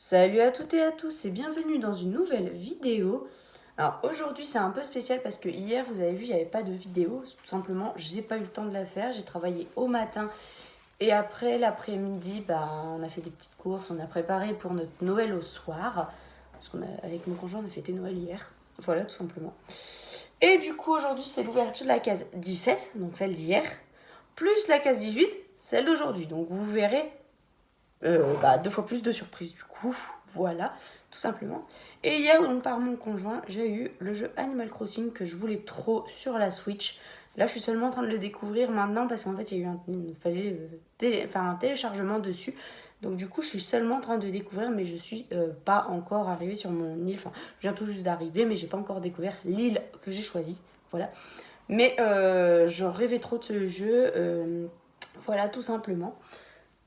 Salut à toutes et à tous et bienvenue dans une nouvelle vidéo. Alors aujourd'hui c'est un peu spécial parce que hier vous avez vu il n'y avait pas de vidéo. Tout simplement j'ai pas eu le temps de la faire, j'ai travaillé au matin et après l'après-midi on a fait des petites courses, on a préparé pour notre Noël au soir. Parce qu'avec mon conjoint on a fêté Noël hier, voilà tout simplement. Et du coup aujourd'hui c'est l'ouverture de la case 17, donc celle d'hier, plus la case 18, celle d'aujourd'hui. Donc vous verrez 2 fois plus de surprises du coup, voilà, tout simplement. Et hier, donc, par mon conjoint, j'ai eu le jeu Animal Crossing que je voulais trop sur la Switch. Là, je suis seulement en train de le découvrir maintenant parce qu'en fait, il y a eu un téléchargement dessus. Donc du coup, je suis seulement en train de découvrir, mais je suis pas encore arrivée sur mon île. Enfin, je viens tout juste d'arriver, mais j'ai pas encore découvert l'île que j'ai choisie. Voilà. Mais je rêvais trop de ce jeu. Voilà, tout simplement.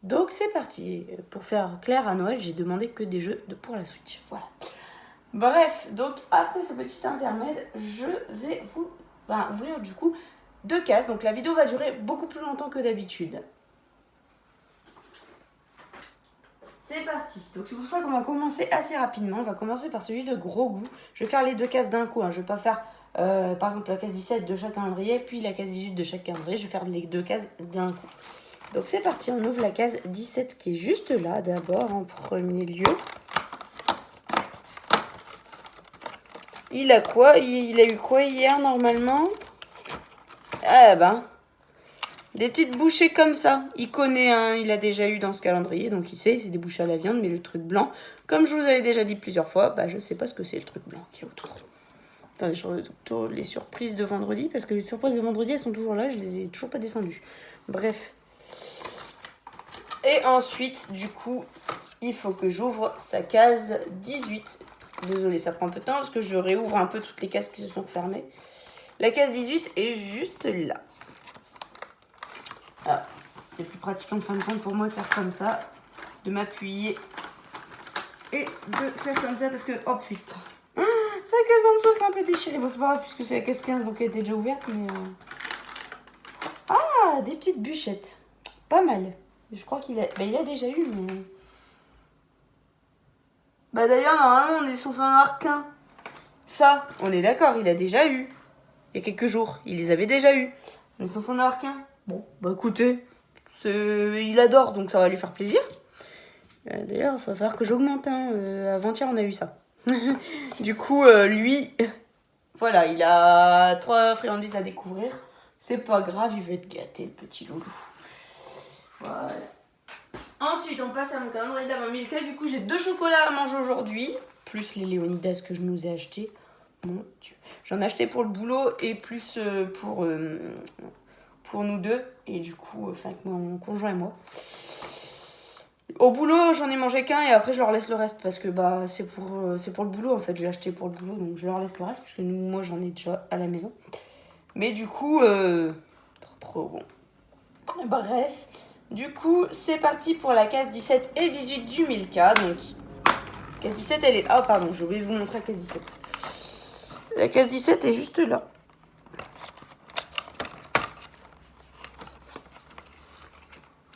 Donc c'est parti. Pour faire clair à Noël, j'ai demandé que des jeux pour la Switch. Voilà. Bref, donc après ce petit intermède, je vais vous ouvrir du coup 2 cases. Donc la vidéo va durer beaucoup plus longtemps que d'habitude. C'est parti. Donc c'est pour ça qu'on va commencer assez rapidement. On va commencer par celui de gros goût. Je vais faire les 2 cases d'un coup. Je ne vais pas faire par exemple la case 17 de chaque calendrier, puis la case 18 de chaque calendrier. Je vais faire les 2 cases d'un coup. Donc c'est parti, on ouvre la case 17 qui est juste là d'abord en premier lieu. Il a quoi? Il a eu quoi hier normalement? Des petites bouchées comme ça. Il connaît, hein, il a déjà eu dans ce calendrier, donc il sait, c'est des bouchées à la viande, mais le truc blanc, comme je vous avais déjà dit plusieurs fois, je sais pas ce que c'est le truc blanc qui est autour. Attendez, je retourne les surprises de vendredi, parce que les surprises de vendredi, elles sont toujours là, je les ai toujours pas descendues. Bref. Et ensuite, du coup, il faut que j'ouvre sa case 18. Désolée, ça prend un peu de temps parce que je réouvre un peu toutes les cases qui se sont fermées. La case 18 est juste là. Ah, c'est plus pratique en fin de compte pour moi de faire comme ça. De m'appuyer et de faire comme ça parce que... Oh putain. La case en dessous, c'est un peu déchiré. Bon, c'est pas grave puisque c'est la case 15 donc elle était déjà ouverte. Mais Ah, des petites bûchettes. Pas mal. Je crois qu'il a... il a déjà eu, mais... d'ailleurs, normalement, on est censé en avoir qu'un. Ça, on est d'accord, il a déjà eu. Il y a quelques jours, il les avait déjà eu. On est censé en avoir qu'un. Bon, écoutez, il adore, donc ça va lui faire plaisir. D'ailleurs, il va falloir que j'augmente. Avant-hier, on a eu ça. Du coup, lui, voilà, il a 3 friandises à découvrir. C'est pas grave, il va être gâté, le petit loulou. Voilà. Ensuite, on passe à mon calendrier d'avant Milka. Du coup, j'ai 2 chocolats à manger aujourd'hui. Plus les Léonidas que je nous ai achetés. Mon Dieu. J'en ai acheté pour le boulot et plus pour nous deux. Et du coup, avec mon conjoint et moi. Au boulot, j'en ai mangé qu'un et après, je leur laisse le reste. Parce que c'est pour le boulot en fait. Je l'ai acheté pour le boulot. Donc, je leur laisse le reste. Parce que moi, j'en ai déjà à la maison. Mais du coup, trop bon. Bref. Du coup, c'est parti pour la case 17 et 18 du Milka. Donc, case 17, elle est... Ah, pardon, j'ai oublié de vous montrer la case 17. La case 17 est juste là.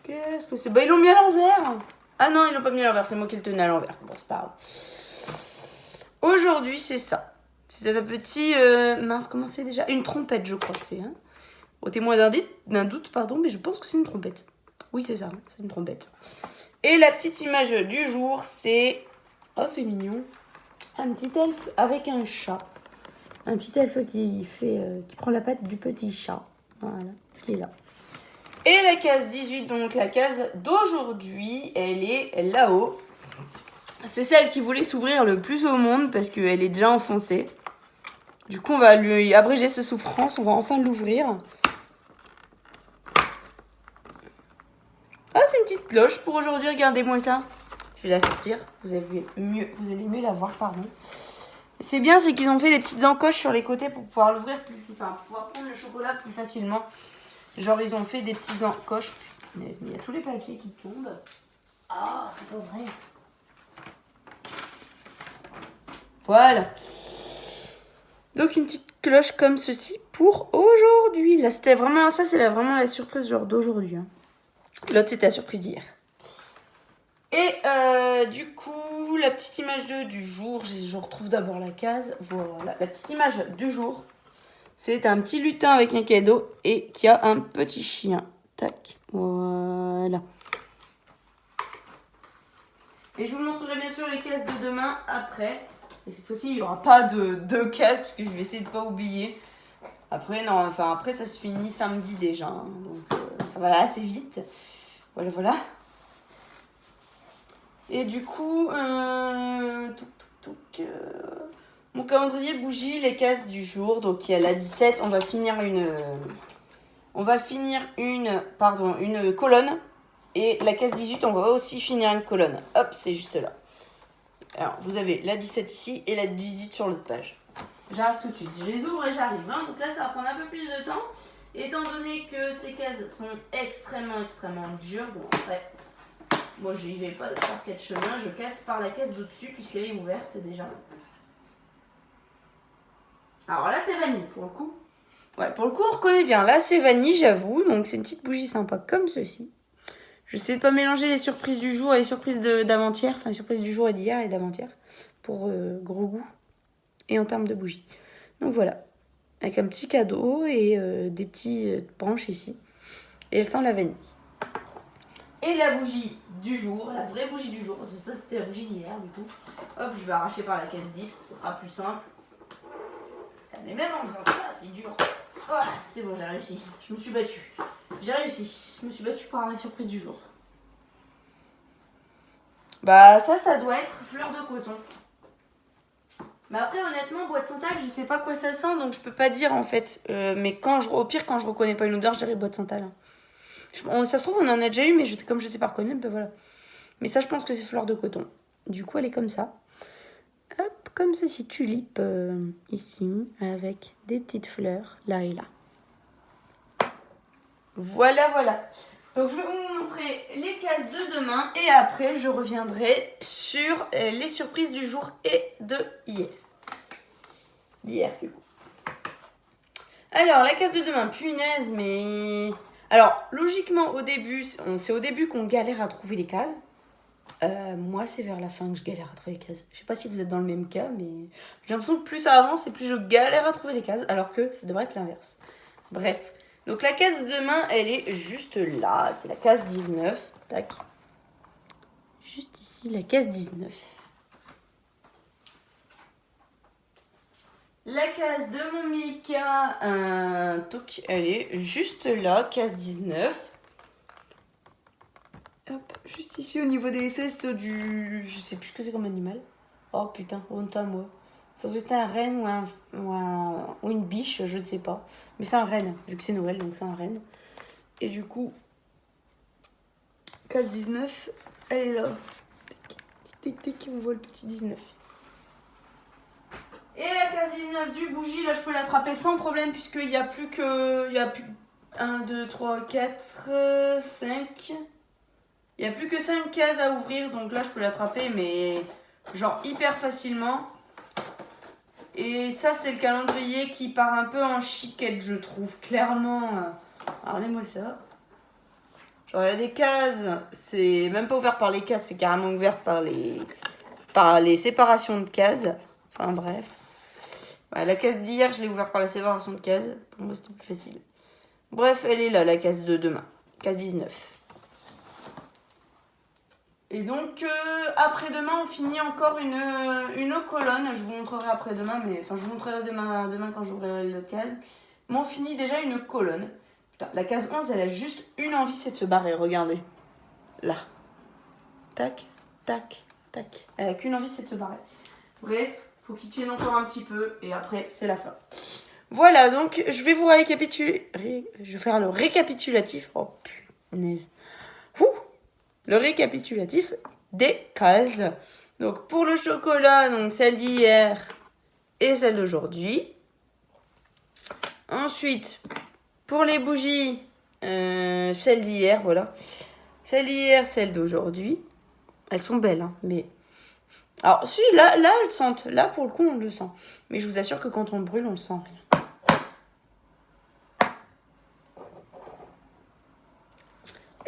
Qu'est-ce que c'est? Ils l'ont mis à l'envers. Ah non, ils l'ont pas mis à l'envers, c'est moi qui le tenais à l'envers. Bon, c'est pas grave. Aujourd'hui, c'est ça. C'est un petit... comment c'est déjà? Une trompette, je crois que c'est. Hein, au témoin d'un doute, pardon, mais je pense que c'est une trompette. Oui, c'est ça, c'est une trompette. Et la petite image du jour, c'est... Oh, c'est mignon. Un petit elfe avec un chat. Un petit elfe qui prend la patte du petit chat. Voilà, qui est là. Et la case 18, donc la case d'aujourd'hui, elle est là-haut. C'est celle qui voulait s'ouvrir le plus au monde parce qu'elle est déjà enfoncée. Du coup, on va lui abréger ses souffrances. On va enfin l'ouvrir. Ah, c'est une petite cloche pour aujourd'hui. Regardez-moi ça. Je vais la sortir. Vous allez mieux la voir, pardon. C'est bien, c'est qu'ils ont fait des petites encoches sur les côtés pour pouvoir l'ouvrir pour pouvoir prendre le chocolat plus facilement. Genre, ils ont fait des petites encoches. Mais il y a tous les papiers qui tombent. Ah, c'est pas vrai. Voilà. Donc, une petite cloche comme ceci pour aujourd'hui. Là, c'était vraiment... Ça, c'est vraiment la surprise genre d'aujourd'hui. Hein. L'autre, c'était la surprise d'hier. Et du coup, la petite image du jour. Je retrouve d'abord la case. Voilà, la petite image du jour. C'est un petit lutin avec un cadeau et qui a un petit chien. Tac, voilà. Et je vous montrerai bien sûr les cases de demain après. Et cette fois-ci, il n'y aura pas de cases parce que je vais essayer de ne pas oublier. Après, non, enfin, après, ça se finit samedi déjà. Hein, donc, ça va assez vite. Voilà, voilà. Et du coup, mon calendrier bougie, les cases du jour. Donc, il y a la 17, on va finir une colonne. Et la case 18, on va aussi finir une colonne. Hop, c'est juste là. Alors, vous avez la 17 ici et la 18 sur l'autre page. J'arrive tout de suite. Je les ouvre et j'arrive. Hein. Donc là, ça va prendre un peu plus de temps. Étant donné que ces cases sont extrêmement dures. Bon, après, moi, je n'y vais pas par quatre chemins. Je casse par la case d'au-dessus puisqu'elle est ouverte déjà. Alors là, c'est vanille pour le coup. Ouais, pour le coup, on reconnaît bien. Là, c'est vanille, j'avoue. Donc, c'est une petite bougie sympa comme ceci. Je sais de pas mélanger les surprises du jour et les surprises d'avant-hier. Enfin, les surprises du jour et d'hier et d'avant-hier. Pour gros goût. Et en termes de bougies. Donc voilà. Avec un petit cadeau et des petites branches ici. Et elle sent la vanille. Et la bougie du jour, la vraie bougie du jour. Parce que ça, c'était la bougie d'hier du coup. Hop, je vais arracher par la case 10. Ça sera plus simple. Mais même en faisant ça, c'est dur. Oh, c'est bon, j'ai réussi. Je me suis battue. J'ai réussi. Je me suis battue par la surprise du jour. Bah ça doit être fleur de coton. Mais après, honnêtement, boîte Santal, je sais pas quoi ça sent, donc je peux pas dire en fait. Mais au pire, quand je reconnais pas une odeur, je dirais boîte Santal. Ça se trouve, on en a déjà eu, mais comme je sais pas reconnaître, ben voilà. Mais ça, je pense que c'est fleur de coton. Du coup, elle est comme ça. Hop, comme ceci, tulipe ici, avec des petites fleurs là et là. Voilà, voilà. Donc, je vais vous montrer les cases de demain et après, je reviendrai sur les surprises du jour et de hier. D'hier, du coup. Alors, la case de demain, punaise, mais... Alors, logiquement, au début, c'est au début qu'on galère à trouver les cases. Moi, c'est vers la fin que je galère à trouver les cases. Je sais pas si vous êtes dans le même cas, mais j'ai l'impression que plus ça avance et plus je galère à trouver les cases, alors que ça devrait être l'inverse. Bref. Donc, la case de demain, elle est juste là. C'est la case 19. Tac. Juste ici, la case 19. La case de mon Milka, elle est juste là, case 19. Hop, juste ici au niveau des fesses du... Je sais plus ce que c'est comme animal. Oh putain, honte à moi. Ça doit être un renne ou une biche, je ne sais pas. Mais c'est un renne, vu que c'est Noël, donc c'est un renne. Et du coup, case 19, elle est là. Tic, tic, tic, on voit le petit 19. Et la case 19 du bougie, là je peux l'attraper sans problème puisqu'il n'y a plus que... Il y a plus 1, 2, 3, 4, 5... Il n'y a plus que 5 cases à ouvrir, donc là je peux l'attraper, mais genre hyper facilement. Et ça c'est le calendrier qui part un peu en chiquette, je trouve, clairement. Regardez-moi ça. Genre il y a des cases, c'est même pas ouvert par les cases, c'est carrément ouvert par les séparations de cases. Enfin bref. Ouais, la case d'hier, je l'ai ouverte par la séparation de cases. Pour moi c'était plus facile. Bref, elle est là, la case de demain. Case 19. Et donc, après-demain, on finit encore une colonne. Je vous montrerai après-demain, mais enfin, je vous montrerai demain quand j'ouvrirai l'autre case. Mais on finit déjà une colonne. Putain, la case 11, elle a juste une envie, c'est de se barrer. Regardez. Là. Tac, tac, tac. Elle a qu'une envie, c'est de se barrer. Bref, faut qu'il tienne encore un petit peu. Et après, c'est la fin. Voilà, donc, je vais vous récapituler. Je vais faire le récapitulatif. Oh, punaise. Ouh. Le récapitulatif des cases. Donc pour le chocolat, donc celle d'hier et celle d'aujourd'hui. Ensuite, pour les bougies, celle d'hier, voilà. Celle d'hier, celle d'aujourd'hui. Elles sont belles, hein, mais... Alors si, là, elles sentent. Là, pour le coup, on le sent. Mais je vous assure que quand on le brûle, on ne sent rien.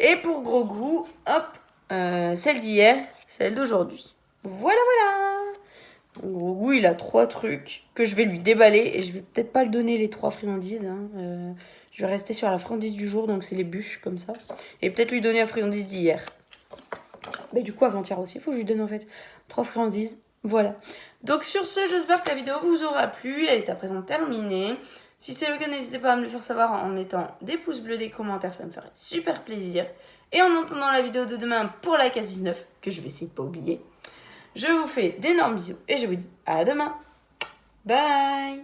Et pour gros goût, hop, celle d'hier, celle d'aujourd'hui. Voilà, voilà. En gros, Gou, il a 3 trucs que je vais lui déballer et je vais peut-être pas lui donner les 3 friandises. Je vais rester sur la friandise du jour, donc c'est les bûches comme ça. Et peut-être lui donner la friandise d'hier. Mais du coup, avant-hier aussi, il faut que je lui donne en fait 3 friandises. Voilà. Donc sur ce, j'espère que la vidéo vous aura plu. Elle est à présent terminée. Si c'est le cas, n'hésitez pas à me le faire savoir en mettant des pouces bleus, des commentaires, ça me ferait super plaisir. Et en attendant la vidéo de demain pour la case 19, que je vais essayer de pas oublier, je vous fais d'énormes bisous et je vous dis à demain. Bye!